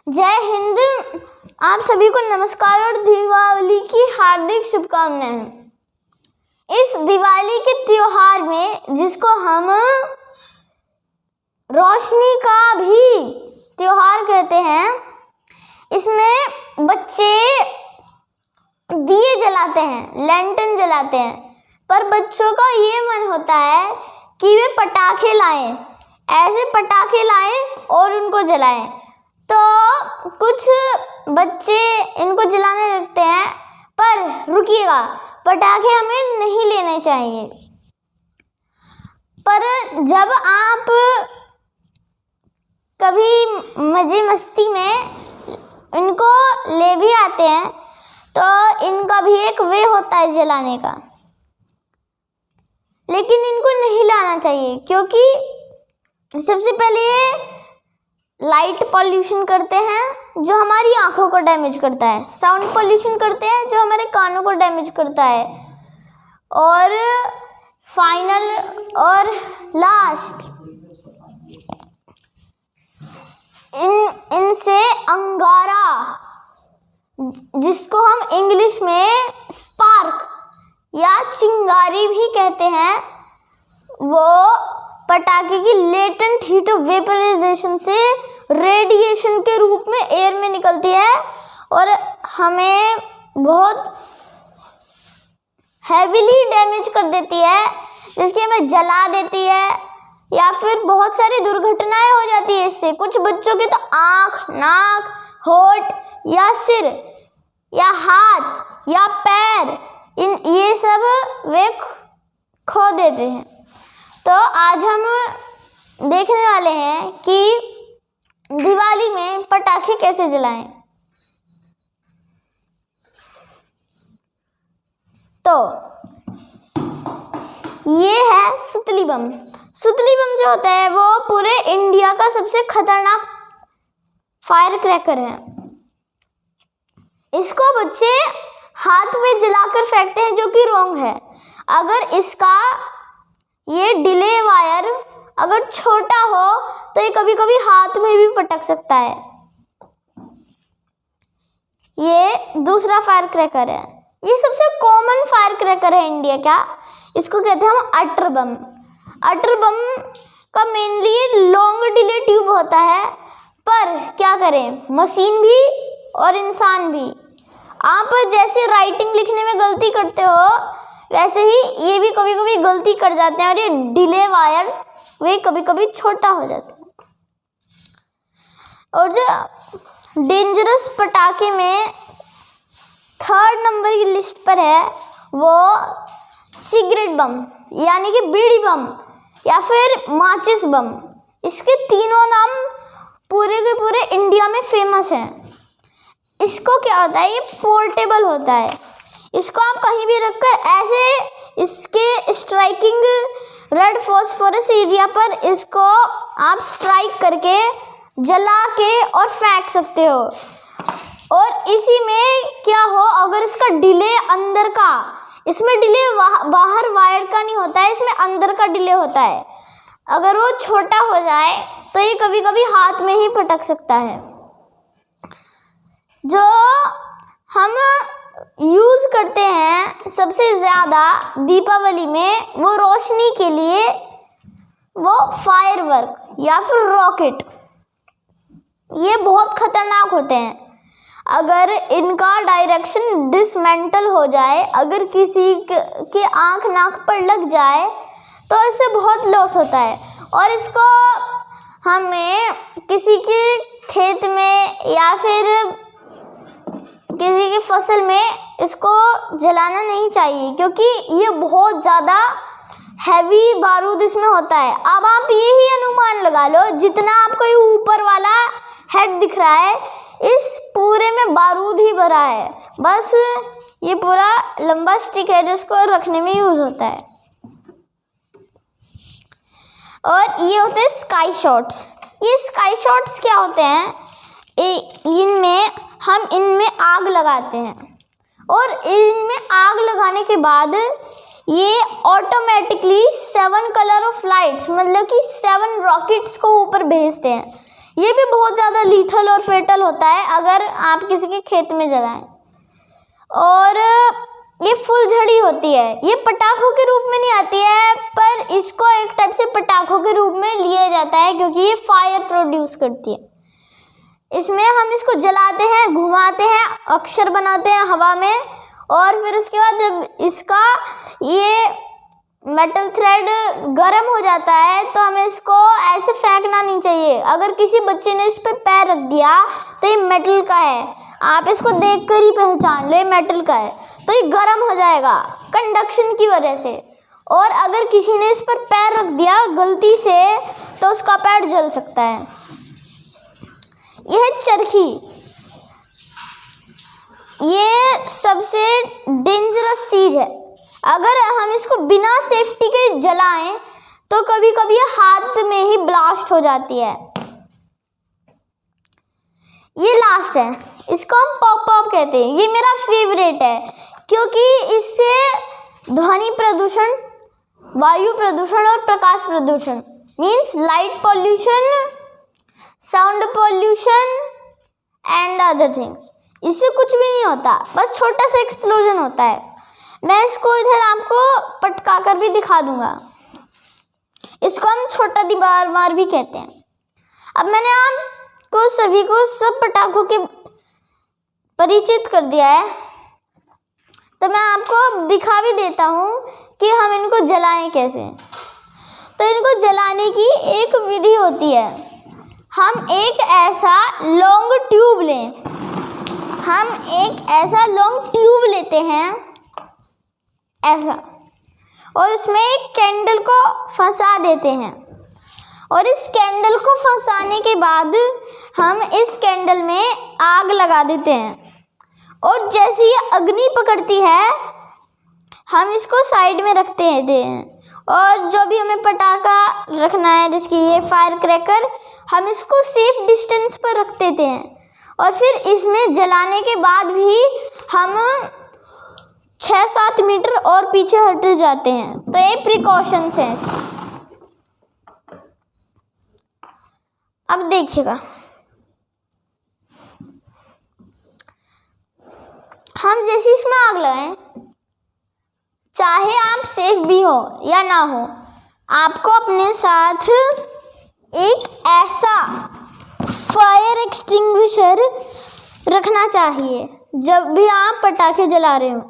जय हिंद। आप सभी को नमस्कार और दीपावली की हार्दिक शुभकामनाएं। इस दिवाली के त्योहार में, जिसको हम रोशनी का भी त्योहार कहते हैं, इसमें बच्चे दिए जलाते हैं, लैंटर्न जलाते हैं। पर बच्चों का ये मन होता है कि वे पटाखे लाएं, ऐसे पटाखे लाएं और उनको जलाएं। तो कुछ बच्चे इनको जलाने लगते हैं, पर रुकिएगा, पटाखे हमें नहीं लेने चाहिए। पर जब आप कभी मजे मस्ती में इनको ले भी आते हैं, तो इनका भी एक वे होता है जलाने का, लेकिन इनको नहीं लाना चाहिए, क्योंकि सबसे पहले ये लाइट पॉल्यूशन करते हैं जो हमारी आंखों को डैमेज करता है, साउंड पॉल्यूशन करते हैं जो हमारे कानों को डैमेज करता है, और फाइनल और लास्ट इनसे अंगारा, जिसको हम इंग्लिश में स्पार्क या चिंगारी भी कहते हैं, वो पटाखे की लेटेंट हीट वेपराइजेशन से रेडिएशन के रूप में एयर में निकलती है और हमें बहुत हैवीली डैमेज कर देती है, जिसकी हमें जला देती है, या फिर बहुत सारी दुर्घटनाएं हो जाती है इससे। कुछ बच्चों की तो आँख, नाक, होठ या सिर या हाथ या पैर, ये सब वे खो देते हैं। तो आज हम देखने वाले हैं कि दिवाली में पटाखे कैसे जलाएं। तो ये है सुतली बम। सुतली बम जो होता है वो पूरे इंडिया का सबसे खतरनाक फायर क्रैकर है। इसको बच्चे हाथ में जलाकर फेंकते हैं, जो कि रॉन्ग है। अगर इसका ये डिले वायर अगर छोटा हो तो ये कभी कभी हाथ में भी पटक सकता है। ये दूसरा फायर क्रैकर है। ये सबसे कॉमन फायर क्रैकर है इंडिया का। इसको कहते हैं हम अटर बम। अटर बम का मेनली लॉन्ग डिले ट्यूब होता है, पर क्या करें, मशीन भी और इंसान भी। आप जैसे राइटिंग लिखने में गलती करते हो, वैसे ही ये भी कभी कभी गलती कर जाते हैं, और ये डिले वायर वे कभी कभी छोटा हो जाता है। और जो डेंजरस पटाखे में 3rd नंबर की लिस्ट पर है वो सिगरेट बम, यानी कि बीड़ी बम या फिर माचिस बम। इसके तीनों नाम पूरे के पूरे इंडिया में फेमस हैं। इसको क्या होता है, ये पोर्टेबल होता है। इसको आप कहीं भी रखकर ऐसे इसके स्ट्राइकिंग रेड फॉस्फोरस एरिया पर इसको आप स्ट्राइक करके जला के और फेंक सकते हो। और इसी में क्या हो, अगर इसका डिले अंदर का, इसमें डिले बाहर वायर का नहीं होता है, इसमें अंदर का डिले होता है। अगर वो छोटा हो जाए तो ये कभी कभी हाथ में ही पटक सकता है। जो हम यूज़ करते हैं सबसे ज़्यादा दीपावली में, वो रोशनी के लिए, वो फायरवर्क या फिर रॉकेट। ये बहुत खतरनाक होते हैं। अगर इनका डायरेक्शन डिसमेंटल हो जाए, अगर किसी के आँख नाक पर लग जाए तो इससे बहुत लॉस होता है। और इसको हमें किसी के खेत में या फिर किसी की फसल में इसको जलाना नहीं चाहिए, क्योंकि ये बहुत ज़्यादा हैवी बारूद इसमें होता है। अब आप ये ही अनुमान लगा लो, जितना आपको ये ऊपर वाला हेड दिख रहा है, इस पूरे में बारूद ही भरा है। बस ये पूरा लंबा स्टिक है जिसको रखने में यूज़ होता है। और ये होते हैं स्काई शॉट्स। ये स्काई शॉट्स क्या होते हैं, हम इनमें आग लगाते हैं, और इनमें आग लगाने के बाद ये ऑटोमेटिकली 7 कलर ऑफ लाइट्स, मतलब कि 7 रॉकेट्स को ऊपर भेजते हैं। ये भी बहुत ज़्यादा लीथल और फेटल होता है अगर आप किसी के खेत में जलाएं। और ये फुलझड़ी होती है। ये पटाखों के रूप में नहीं आती है, पर इसको एक टाइप से पटाखों के रूप में लिया जाता है क्योंकि ये फायर प्रोड्यूस करती है। इसमें हम इसको जलाते हैं, घुमाते हैं, अक्षर बनाते हैं हवा में, और फिर उसके बाद जब इसका ये मेटल थ्रेड गर्म हो जाता है तो हमें इसको ऐसे फेंकना नहीं चाहिए। अगर किसी बच्चे ने इस पर पैर रख दिया तो ये मेटल का है, आप इसको देखकर ही पहचान लो ये मेटल का है, तो ये गर्म हो जाएगा कंडक्शन की वजह से। और अगर किसी ने इस पर पैर रख दिया गलती से तो उसका पैर जल सकता है। यह है चरखी। ये सबसे डेंजरस चीज़ है। अगर हम इसको बिना सेफ्टी के जलाएं तो कभी कभी हाथ में ही ब्लास्ट हो जाती है। ये लास्ट है, इसको हम पॉप पॉप कहते हैं। ये मेरा फेवरेट है क्योंकि इससे ध्वनि प्रदूषण, वायु प्रदूषण और प्रकाश प्रदूषण means light pollution, sound pollution and other things, इससे कुछ भी नहीं होता, बस छोटा सा एक्सप्लोजन होता है। मैं इसको इधर आपको पटका कर भी दिखा दूंगा। इसको हम छोटा दीवार मार भी कहते हैं। अब मैंने आपको सभी को सब पटाखों के परिचित कर दिया है, तो मैं आपको दिखा भी देता हूँ कि हम इनको जलाएं कैसे। तो इनको जलाने की एक विधि होती है। हम एक ऐसा लॉन्ग ट्यूब लेते हैं ऐसा, और उसमें एक कैंडल को फंसा देते हैं, और इस कैंडल को फंसाने के बाद हम इस कैंडल में आग लगा देते हैं, और जैसे ही अग्नि पकड़ती है हम इसको साइड में रखते हैं, और जो भी हमें पटाखा रखना है जिसकी ये फायर क्रैकर, हम इसको सेफ डिस्टेंस पर रख देते हैं, और फिर इसमें जलाने के बाद भी हम 6-7 मीटर और पीछे हट जाते हैं। तो ये प्रिकॉशंस हैं इसके। अब देखिएगा, हम जैसे इसमें आग लगाएं, चाहे आप सेफ भी हो या ना हो, आपको अपने साथ एक ऐसा फायर एक्सटिंग्विशर रखना चाहिए जब भी आप पटाखे जला रहे हो।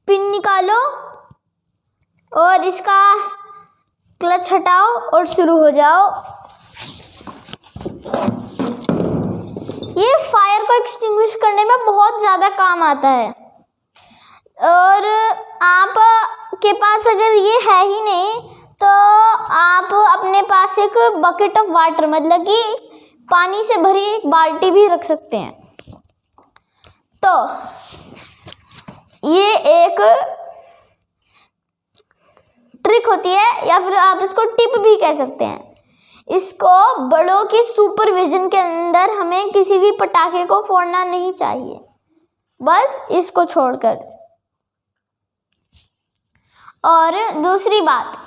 पिन निकालो और इसका क्लच हटाओ और शुरू हो जाओ। ये फायर को एक्सटिंग्विश करने में बहुत ज़्यादा काम आता है, और आप के पास अगर ये है ही नहीं तो आप अपने पास एक बकेट ऑफ वाटर, मतलब कि पानी से भरी एक बाल्टी भी रख सकते हैं। तो ये एक ट्रिक होती है, या फिर आप इसको टिप भी कह सकते हैं। इसको बड़ों की सुपरविजन के अंदर हमें किसी भी पटाखे को फोड़ना नहीं चाहिए, बस इसको छोड़कर। और दूसरी बात,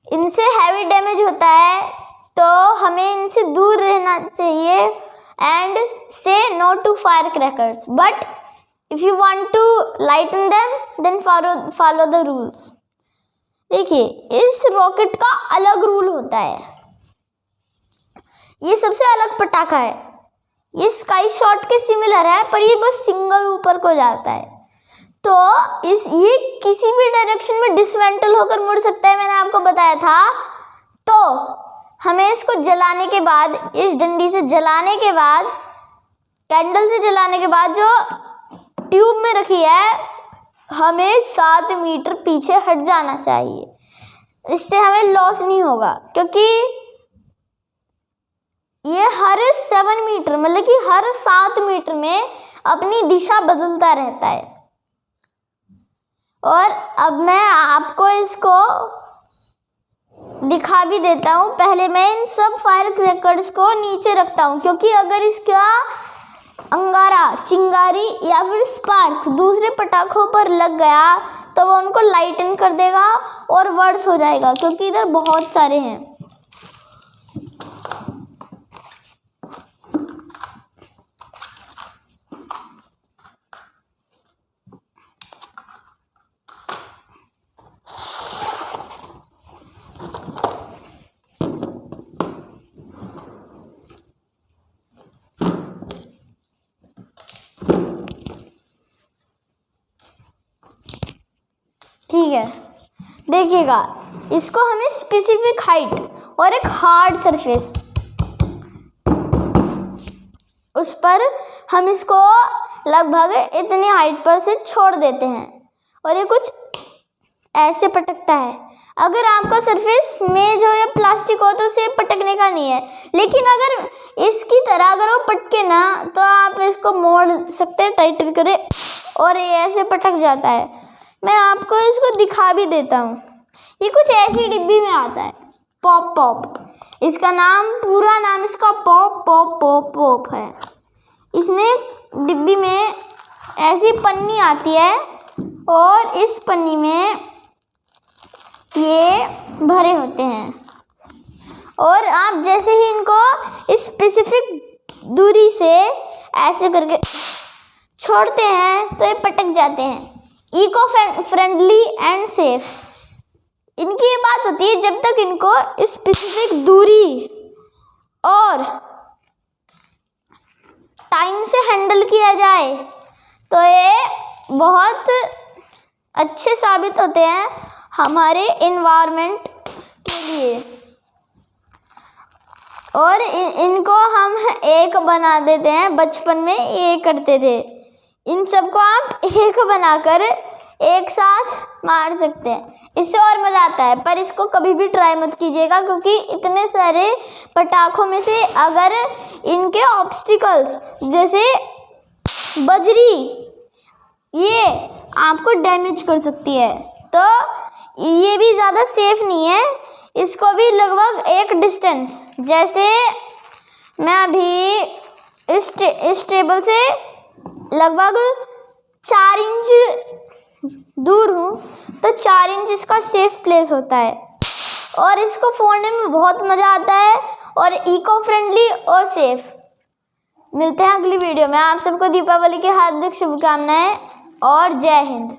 इनसे हैवी डैमेज होता है तो हमें इनसे दूर रहना चाहिए। And say no to fire crackers, but if you want to lighten them then follow the rules. देखिए, इस रॉकेट का अलग रूल होता है। ये सबसे अलग पटाखा है। ये स्काई शॉट के सिमिलर है, पर ये बस सिंगल ऊपर को जाता है, तो ये किसी भी डायरेक्शन में डिसमेंटल होकर मुड़ सकता है, मैंने आपको बताया था। तो हमें इसको जलाने के बाद, इस डंडी से जलाने के बाद, कैंडल से जलाने के बाद जो ट्यूब में रखी है, हमें 7 मीटर पीछे हट जाना चाहिए। इससे हमें लॉस नहीं होगा, क्योंकि ये हर 7 मीटर, मतलब कि हर 7 मीटर में अपनी दिशा बदलता रहता है। और अब मैं आपको इसको दिखा भी देता हूँ। पहले मैं इन सब फायर क्रैकर्स को नीचे रखता हूँ, क्योंकि अगर इसका अंगारा, चिंगारी या फिर स्पार्क दूसरे पटाखों पर लग गया तो वो उनको लाइटन कर देगा और वर्स हो जाएगा, क्योंकि इधर बहुत सारे हैं। ठीक है, देखिएगा इसको हमें स्पेसिफिक हाइट और एक हार्ड सरफेस, उस पर हम इसको लगभग इतनी हाइट पर से छोड़ देते हैं और ये कुछ ऐसे पटकता है। अगर आपका सरफेस मेज हो या प्लास्टिक हो तो उसे पटकने का नहीं है, लेकिन अगर इसकी तरह अगर वो पटके ना तो आप इसको मोड़ सकते हैं, टाइट करें और ये ऐसे पटक जाता है। मैं आपको इसको दिखा भी देता हूँ। ये कुछ ऐसी डिब्बी में आता है, पॉप पॉप, इसका नाम, पूरा नाम इसका पॉप पॉप पॉप पॉप है। इसमें डिब्बी में ऐसी पन्नी आती है और इस पन्नी में ये भरे होते हैं और आप जैसे ही इनको इस स्पेसिफिक दूरी से ऐसे करके छोड़ते हैं तो ये पटक जाते हैं। इको फ्रेंडली एंड सेफ, इनकी ये बात होती है जब तक इनको इस स्पेसिफिक दूरी और टाइम से हैंडल किया जाए तो ये बहुत अच्छे साबित होते हैं हमारे इन्वायरमेंट के लिए। और इनको हम एक बना देते हैं, बचपन में ये करते थे। इन सबको आप एक बनाकर एक साथ मार सकते हैं, इससे और मज़ा आता है। पर इसको कभी भी ट्राई मत कीजिएगा क्योंकि इतने सारे पटाखों में से अगर इनके ऑब्स्टिकल्स जैसे बजरी ये आपको डैमेज कर सकती है, तो ये भी ज़्यादा सेफ नहीं है। इसको भी लगभग एक डिस्टेंस, जैसे मैं अभी इस टेबल से लगभग 4 इंच दूर हूँ, तो 4 इंच इसका सेफ प्लेस होता है और इसको फोड़ने में बहुत मज़ा आता है और इको फ्रेंडली और सेफ। मिलते हैं अगली वीडियो में। आप सबको दीपावली की हार्दिक शुभकामनाएं और जय हिंद।